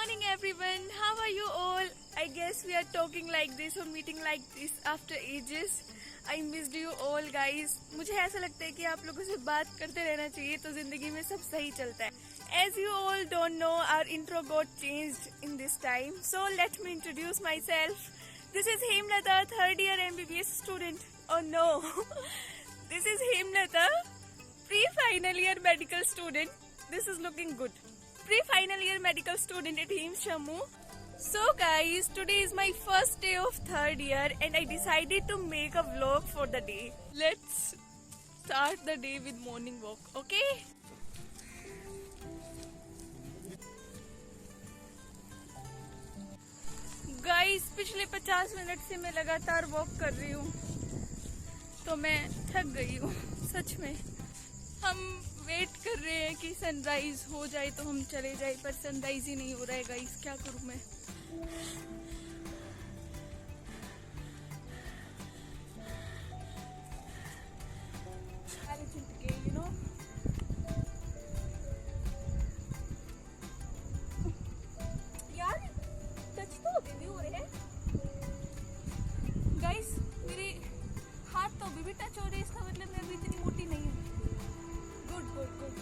morning everyone. How are you all? I guess we are talking like this or meeting like this after ages. I missed you all guys. मुझे ऐसा लगता है कि आप लोगों से बात करते रहना चाहिए तो जिंदगी में सब सही चलता है. As you all don't know, our intro got changed in this time. So let me introduce myself. This is Hemlata, third year MBBS student. Oh no, this is Hemlata, pre-final year medical student. This is looking good. Pre-final year medical student at HIMSS Jammu. So guys, today is my first day of third year and I decided to make a vlog for the day. Let's start the day with morning walk, okay? Guys, पिछले 50 minute से मैं लगातार walk कर रही हूँ तो मैं थक गई हूँ सच में. हम वेट कर रहे हैं कि सनराइज हो जाए तो हम चले जाए, पर सनराइज ही नहीं हो रहा है गाइस. क्या करूँ मैं. यार टच तो अभी भी हो रहे हैं गाइस. मेरे हाथ तो अभी भी टच हो रहे हैं. इसका मतलब मैं अभी इतनी मोटी नहीं हूँ. Good good good.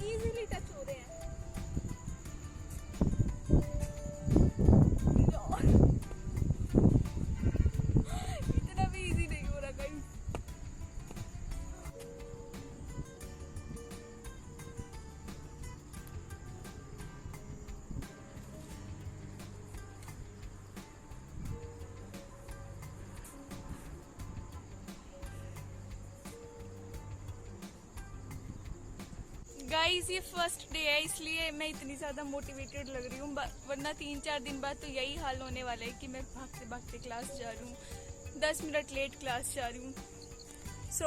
Easily touch हो रहे हैं. यार इतना भी इजी नहीं हो रहा गाइस. गाइस ये फर्स्ट डे है इसलिए मैं इतनी ज़्यादा मोटिवेटेड लग रही हूँ, वरना 3-4 दिन बाद तो यही हाल होने वाला है कि मैं भागते भागते क्लास जा रही हूँ, 10 मिनट लेट क्लास जा रही हूँ. So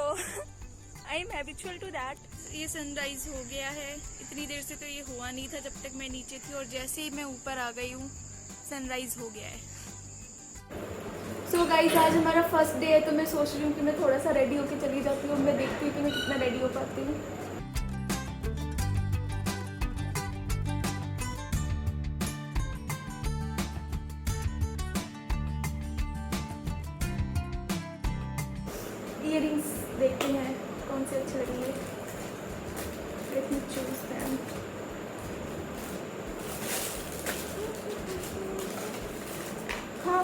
I am habitual to that. ये सनराइज हो गया है. इतनी देर से तो ये हुआ नहीं था जब तक मैं नीचे थी, और जैसे ही मैं ऊपर आ गई हूँ सनराइज हो गया है. सो गाइस आज हमारा फर्स्ट डे है तो मैं सोच रही हूँ कि मैं थोड़ा सा रेडी होके चली जाती हूँ. मैं देखती हूँ कि मैं कितना रेडी हो पाती हूँ. इयरिंग्स देखते हैं कौन से अच्छे लगेंगे. Let me choose them. हाँ.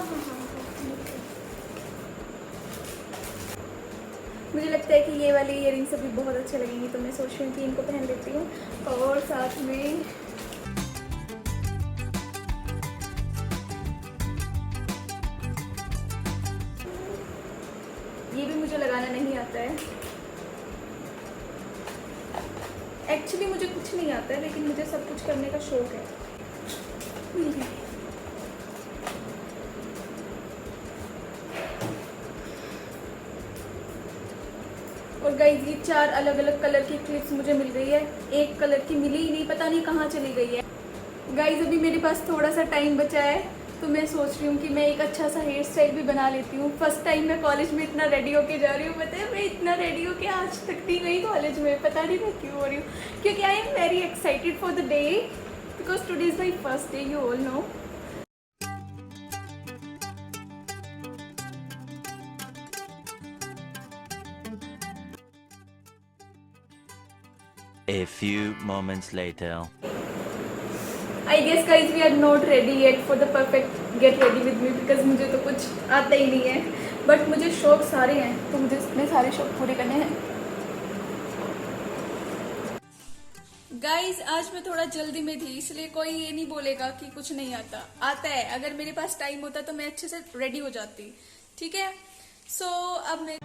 मुझे लगता है कि ये वाले इयरिंग्स अभी बहुत अच्छे लगेंगे तो मैं सोच रही हूँ कि इनको पहन लेती हूँ. और साथ में ये भी मुझे लगाना नहीं आता है. एक्चुअली मुझे कुछ नहीं आता है लेकिन मुझे सब कुछ करने का शौक है. और गाइस ये 4 अलग अलग कलर की क्लिप्स मुझे मिल गई है. एक कलर की मिली ही नहीं, पता नहीं कहाँ चली गई है. गाइस अभी मेरे पास थोड़ा सा टाइम बचा है तो मैं सोच रही हूँ कि मैं एक अच्छा सा हेयर स्टाइल भी बना लेती हूँ. फर्स्ट टाइम मैं कॉलेज में इतना रेडी होके जा रही हूँ. पता है मैं इतना रेडी होके आज तक थी नहीं कॉलेज में. पता नहीं मैं क्यों हो रही हूँ, क्योंकि I am very excited for the day because today is my first day. You all know. A few moments later. I guess guys we are not ready yet for the perfect get ready with me because मुझे तो कुछ आता ही नहीं है. But मुझे शौक सारे हैं तो मुझे अपने सारे शौक पूरे करने हैं. गाइज आज मैं थोड़ा जल्दी में थी इसलिए कोई ये नहीं बोलेगा कि कुछ नहीं आता. आता है. अगर मेरे पास टाइम होता तो मैं अच्छे से रेडी हो जाती. ठीक है. सो अब मैं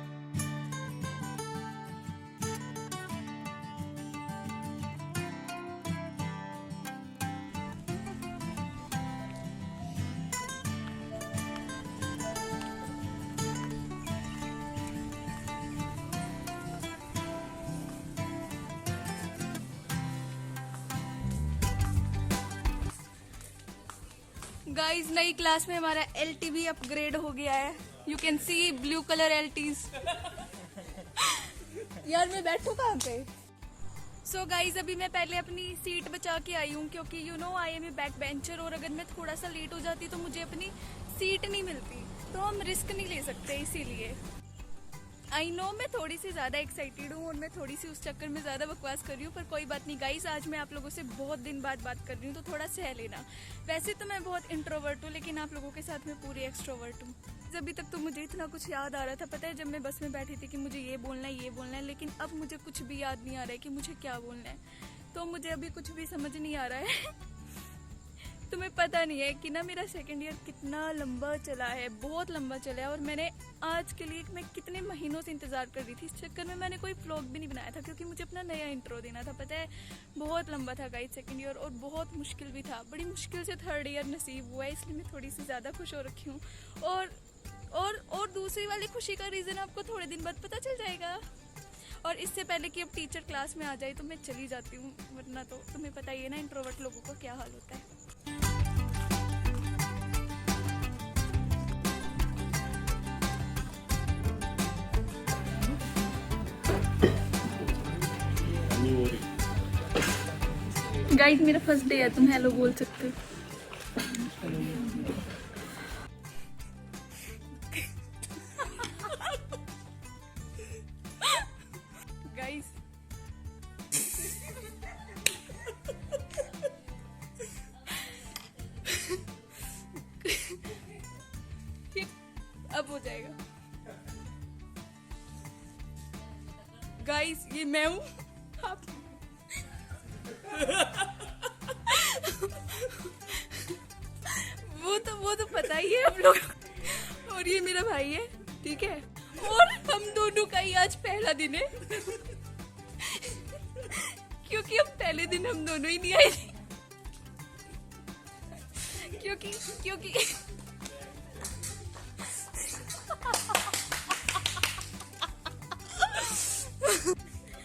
गाइज नई क्लास में हमारा LT भी अपग्रेड हो गया है. You can see blue colour LTs. यार मैं बैठूं कहाँ पे. सो गाइज अभी मैं पहले अपनी सीट बचा के आई हूँ क्योंकि you know I am a backbencher और अगर मैं थोड़ा सा लेट हो जाती तो मुझे अपनी सीट नहीं मिलती, तो हम रिस्क नहीं ले सकते। इसीलिए आई नो मैं थोड़ी सी ज़्यादा एक्साइटेड हूँ और मैं थोड़ी सी उस चक्कर में ज़्यादा बकवास कर रही हूँ, पर कोई बात नहीं गाइस, आज मैं आप लोगों से बहुत दिन बाद बात कर रही हूँ तो थोड़ा सह लेना। वैसे तो मैं बहुत इंट्रोवर्ट हूँ लेकिन आप लोगों के साथ मैं पूरी एक्सट्रोवर्ट हूँ। अभी तक तो मुझे इतना कुछ याद आ रहा था, पता है, जब मैं बस में बैठी थी कि मुझे ये बोलना है, लेकिन अब मुझे कुछ भी याद नहीं आ रहा है कि मुझे क्या बोलना है। तो मुझे अभी कुछ भी समझ नहीं आ रहा है। तुम्हें पता नहीं है कि ना मेरा सेकंड ईयर कितना लंबा चला है, बहुत लंबा चला है, और मैंने आज के लिए मैं कितने महीनों से इंतज़ार कर रही थी। इस चक्कर में मैंने कोई व्लॉग भी नहीं बनाया था क्योंकि मुझे अपना नया इंट्रो देना था। पता है बहुत लंबा था गाइस सेकंड ईयर और बहुत मुश्किल भी था। बड़ी मुश्किल से थर्ड ईयर नसीब हुआ है, इसलिए मैं थोड़ी सी ज़्यादा खुश हो रखी हूँ। और दूसरी वाली खुशी का रीज़न आपको थोड़े दिन बाद पता चल जाएगा। और इससे पहले कि अब टीचर क्लास में आ जाए तो मैं चली जाती हूँ, वरना तो तुम्हें पता ही है ना इंट्रोवर्ट लोगों का क्या हाल होता है। गाइस मेरा फर्स्ट डे है, तुम हेलो बोल सकते हो। गाइस ठीक, अब हो जाएगा। गाइस ये मैं हूँ, आप वो तो पता ही है आप लोग। और ये मेरा भाई है, ठीक है, और हम दोनों का ही आज पहला दिन है। क्योंकि अब पहले दिन हम दोनों ही नहीं आए थे, क्योंकि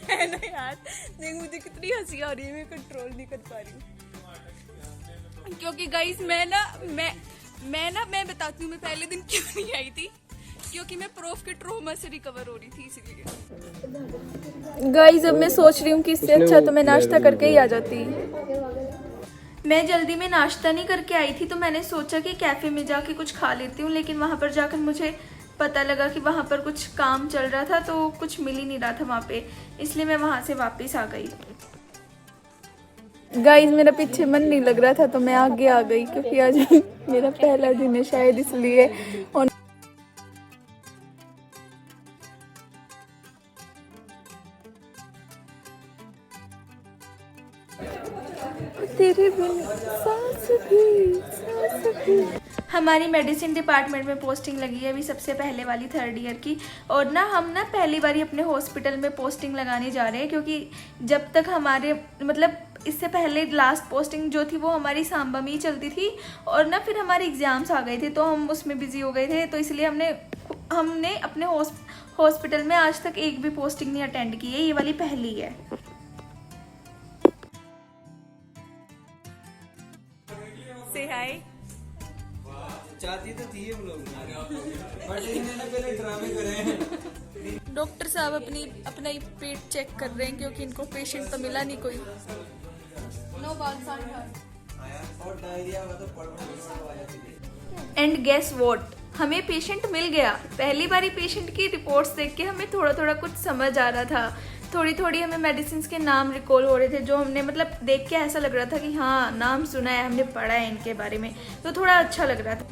है ना यार, देख मुझे कितनी हंसी आ रही है, मैं कंट्रोल नहीं कर पा रही हूँ। क्योंकि गाइस मैं बताती हूँ मैं पहले दिन क्यों नहीं आई थी, क्योंकि मैं प्रोफ के ट्रॉमा से रिकवर हो रही थी इसीलिए। गाइस अब मैं सोच रही हूँ कि इससे अच्छा तो मैं नाश्ता करके ही आ जाती। मैं जल्दी में नाश्ता नहीं करके आई थी तो मैंने सोचा कि कैफे में जाके कुछ खा लेती हूँ, लेकिन वहाँ पर जाकर मुझे पता लगा कि वहाँ पर कुछ काम चल रहा था तो कुछ मिल ही नहीं रहा था वहाँ पे, इसलिए मैं वहाँ से वापस आ गई। गाइस मेरा पीछे मन नहीं लग रहा था तो मैं आगे आ गई क्योंकि आज मेरा पहला दिन है शायद इसलिए। और तेरे बिन सांस भी। हमारी मेडिसिन डिपार्टमेंट में पोस्टिंग लगी है अभी सबसे पहले वाली थर्ड ईयर की, और ना हम ना पहली बार अपने हॉस्पिटल में पोस्टिंग लगाने जा रहे हैं क्योंकि जब तक हमारे मतलब इससे पहले लास्ट पोस्टिंग जो थी वो हमारी सांबा में ही चलती थी, और ना फिर हमारे एग्ज़ाम्स आ गए थे तो हम उसमें बिजी हो गए थे, तो इसलिए हमने अपने हॉस्पिटल में आज तक एक भी पोस्टिंग नहीं अटेंड की है, ये वाली पहली है। से हाय चाहती तो थी ये लोग बट इन्होंने पहले ड्रामे करे। डॉक्टर साहब अपना ही पेट चेक कर रहे हैं क्योंकि इनको पेशेंट तो मिला नहीं कोई। नो और डायरिया हुआ तो पढ़ एंड गेस व्हाट, हमें पेशेंट मिल गया। पहली बारी पेशेंट की रिपोर्ट्स देख के हमें थोड़ा थोड़ा कुछ समझ आ रहा था, थोड़ी थोड़ी हमें मेडिसिन के नाम रिकॉल हो रहे थे जो हमने मतलब देख के ऐसा लग रहा था कि हाँ नाम सुना है, हमने पढ़ा है इनके बारे में, तो थोड़ा अच्छा लग रहा था,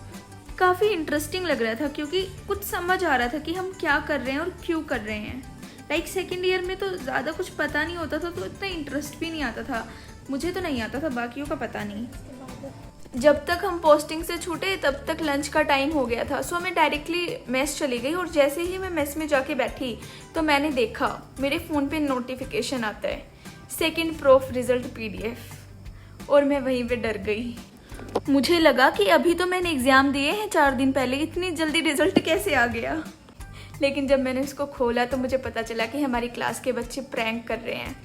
काफ़ी इंटरेस्टिंग लग रहा था क्योंकि कुछ समझ आ रहा था कि हम क्या कर रहे हैं और क्यों कर रहे हैं। लाइक सेकेंड ईयर में तो ज़्यादा कुछ पता नहीं होता था तो इतना इंटरेस्ट भी नहीं आता था, मुझे तो नहीं आता था, बाकियों का पता नहीं। जब तक हम पोस्टिंग से छूटे तब तक लंच का टाइम हो गया था, सो मैं डायरेक्टली मेस चली गई, और जैसे ही मैं मेस में जाके बैठी तो मैंने देखा मेरे फ़ोन पे नोटिफिकेशन आता है सेकंड प्रोफ रिजल्ट PDF, और मैं वहीं पे डर गई। मुझे लगा कि अभी तो मैंने एग्ज़ाम दिए हैं 4 दिन पहले, इतनी जल्दी रिजल्ट कैसे आ गया। लेकिन जब मैंने उसको खोला तो मुझे पता चला कि हमारी क्लास के बच्चे प्रैंक कर रहे हैं।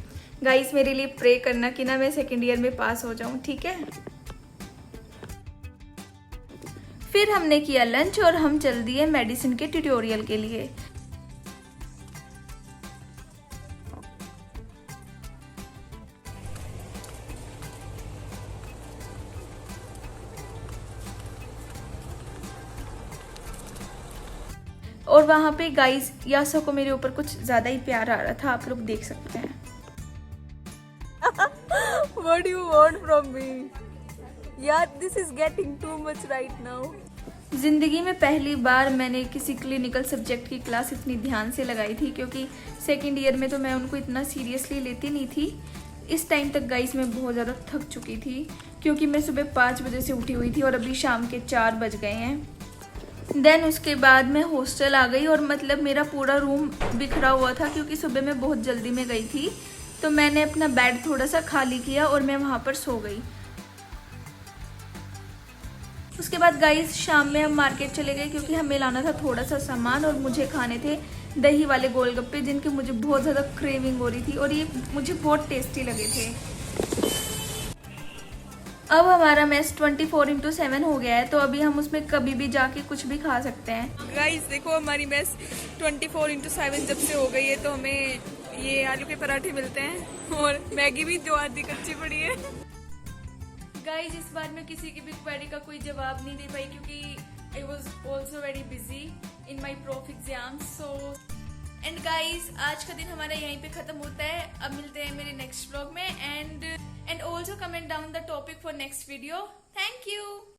गाइस मेरे लिए प्रे करना कि ना मैं सेकेंड ईयर में पास हो जाऊँ, ठीक है। फिर हमने किया लंच और हम चल दिए मेडिसिन के ट्यूटोरियल के लिए। और वहाँ पे गाइस यासा को मेरे ऊपर कुछ ज़्यादा ही प्यार आ रहा था, आप लोग देख सकते हैं। What do you want from me? यार this is getting too much right now. ज़िंदगी में पहली बार मैंने किसी क्लिनिकल सब्जेक्ट की क्लास इतनी ध्यान से लगाई थी, क्योंकि सेकेंड ईयर में तो मैं उनको इतना सीरियसली लेती नहीं थी। इस टाइम तक गाइस मैं बहुत ज़्यादा थक चुकी थी, क्योंकि मैं सुबह 5 बजे से उठी हुई थी और अभी शाम के 4 बज गए हैं। देन उसके बाद मैं हॉस्टल आ गई और मतलब मेरा पूरा रूम बिखरा हुआ था, क्योंकि सुबह मैं बहुत जल्दी में गई थी। तो मैंने अपना बेड थोड़ा सा खाली किया और मैं वहाँ पर सो गई। उसके बाद गाइस शाम में हम मार्केट चले गए, क्योंकि हमें लाना था थोड़ा सा सामान और मुझे खाने थे दही वाले गोलगप्पे, जिनकी मुझे बहुत ज़्यादा क्रेविंग हो रही थी और ये मुझे बहुत टेस्टी लगे थे। अब हमारा मेस 24/7 हो गया है, तो अभी हम उसमें कभी भी जाके कुछ भी खा सकते हैं। गाइस देखो हमारी मेस 24/7 जब से हो गई है, तो हमें ये आलू के पराठे मिलते हैं और मैगी भी जो आधी कच्ची पड़ी है। गाइस इस बार मैं किसी की भी क्वेरी का कोई जवाब नहीं दे पाई, क्योंकि I was also very busy in my prof exam. So and guys आज का दिन हमारा यहीं पे खत्म होता है। अब मिलते हैं मेरे नेक्स्ट व्लॉग में, and also comment down the topic for next video. Thank you.